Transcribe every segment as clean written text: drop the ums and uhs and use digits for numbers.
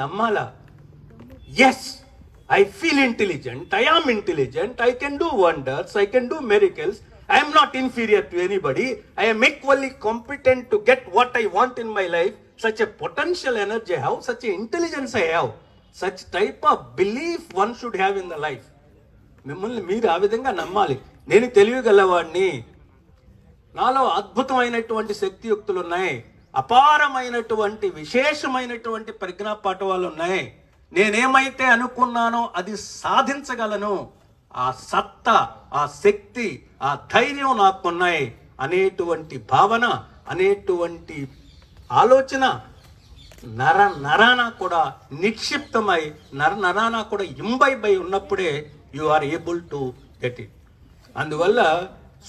నమ్మాలా? Yes, I feel intelligent, I am intelligent, I can do wonders, I can do miracles, I am not inferior to anybody, I am equally competent to get what I want in my life. Such a potential energy I have, such a intelligence I have, such type of belief one should have in the life. మిమ్మల్ని మీరు ఆ విధంగా నమ్మాలి. నేను తెలియగలవాడిని, నాలో అద్భుతమైనటువంటి శక్తియుక్తులు ఉన్నాయి, అపారమైనటువంటి విశేషమైనటువంటి పరిజ్ఞా పాఠవాలు ఉన్నాయి, నేనేమైతే అనుకున్నానో అది సాధించగలను, ఆ సత్తా, ఆ శక్తి, ఆ ధైర్యం నాకున్నాయి అనేటువంటి భావన, అనేటువంటి ఆలోచన నరాన కూడా నిక్షిప్తమై, నరాన కూడా ఇంబైబై ఉన్నప్పుడే you are able to get it. అందువల్ల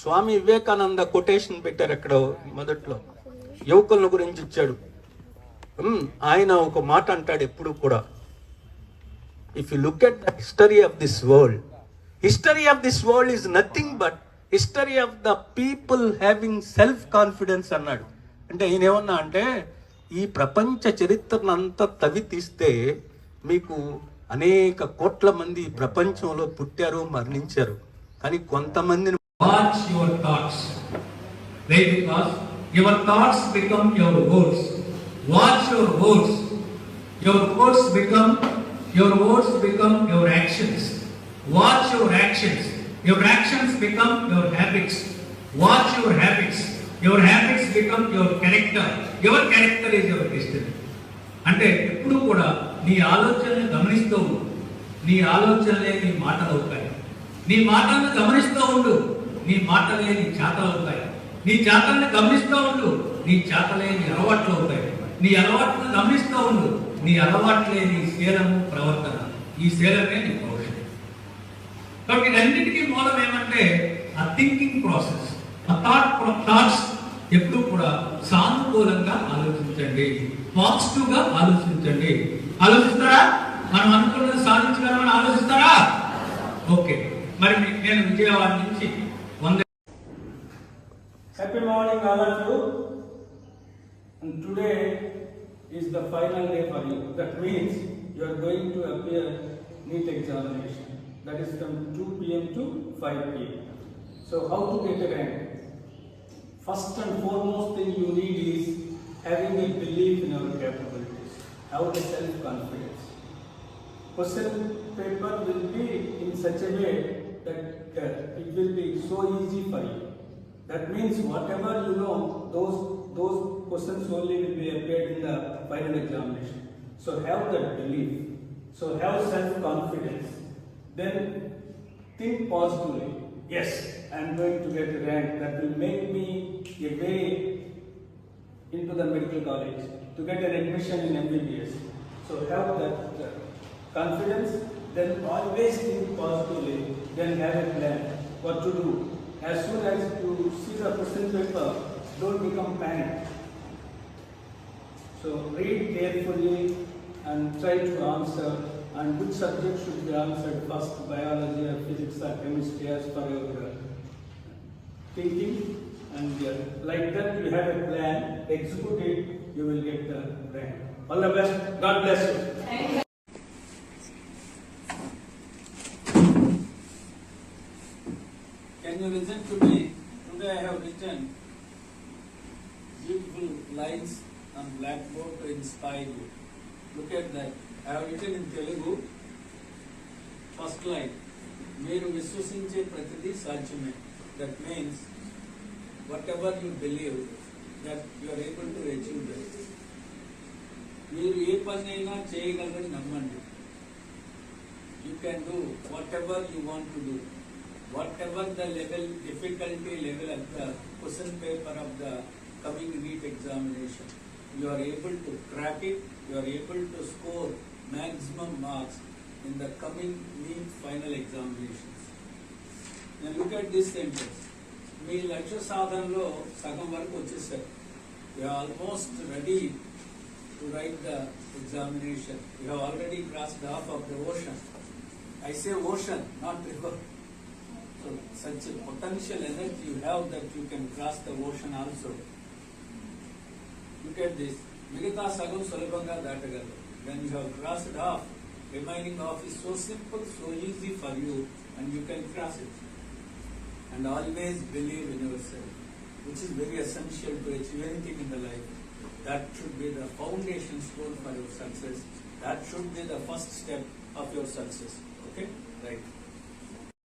స్వామి వివేకానంద కొటేషన్ పెట్టారు ఎక్కడో మొదట్లో, యువకుల గురించి ఇచ్చాడు. ఆయన ఒక మాట అంటాడు ఎప్పుడు కూడా, if you look at the history of this world is nothing but history of the people having self confidence అన్నాడు. అంటే ఈయన ఏమన్నా అంటే, ఈ ప్రపంచ చరిత్రను అంతా తవ్వి తీస్తే మీకు అనేక కోట్ల మంది ప్రపంచంలో పుట్టారు, మరణించారు, కానీ కొంతమందిని watch your thoughts, because your thoughts become your words. Watch your words. Your words become your actions. Watch your actions. Your actions become your habits. Watch your habits. Your habits become your character. Your character is your destiny. అంటే ఎప్పుడు కూడా నీ ఆలోచనని గమనిస్తూ ఉండు, నీ ఆలోచనలే నీ మాటలు అవుతాయి. నీ మాటలను గమనిస్తూ ఉండు, నీ మాటలే నీ చేతలు అవుతాయి. నీ చేతల్ని గమనిస్తూ ఉండు, నీ చేతలే నీ అలవాట్లు అవుతాయి. నీ అలవాట్లను గమనిస్తూ ఉండు, నీ అలవాట్లే నీ శీలము, ప్రవర్తన. ఈ శీలమే నీ భవిష్యత్తు. కాబట్టి ఇదన్నిటికీ మూలం ఏమంటే ఆ థింకింగ్ ప్రాసెస్, ఆ థాట్స్ ఎప్పుడు కూడా సానుకూలంగా ఆలోచించండి, పాజిటివ్ గా ఆలోచించండి. ఆలోచిస్తారా? మనం అనుకున్నది సాధించగలమని ఆలోచిస్తారా? ఓకే, మరి నేను విజయవాడ నుంచి Happy morning all of you, and today is the final day for you. That means you are going to appear NEET examination, that is from 2 p.m. to 5 p.m. So how to get a rank? First and foremost thing you need is having a belief in your capabilities, have a self-confidence. Question paper will be in such a way that it will be so easy for you. That means whatever you know, those questions only will be appeared in the final examination. So have that belief. So have self-confidence. Then think positively. Yes, I am going to get a rank that will make me a way into the medical college, to get an admission in MBBS. So have that confidence. Then always think positively. Then have a plan what to do. As soon as you see the question paper, don't become panicked. So read carefully and try to answer, and which subject should be answered first, biology or physics or chemistry, as per your thinking. And like that you have a plan, execute it, you will get the rank. All the best. God bless you. Can you listen to me? Today I have written beautiful lines on blackboard to inspire you. Look at that. I have written in Telugu. First line. మీరు విశ్వసించే ప్రతిదీ సాధ్యమే. That means whatever you believe, that you are able to achieve that. మీరు ఏ పనైనా చేయగలరని నమ్మండి. You can do whatever you want to do. Whatever the level, difficulty level of the question paper of the coming NEET examination, you are able to crack it, you are able to score maximum marks in the coming NEET final examinations. Now look at this sentence. మీ లక్ష్య సాధనలో సగం వరకు వచ్చేసారు. You are almost ready to write the examination. You have already crossed half of the ocean. I say ocean, not river. So such a potential energy you have that you can cross the ocean also. Look at this. మిగతా సగం సులభంగా దాటగలరు. when you have crossed off, remaining off is so simple, so easy for you, and you can cross it. And always believe in yourself, which is very essential to achieve anything in the life. That should be the foundation stone for your success. That should be the first step of your success. Okay? Right.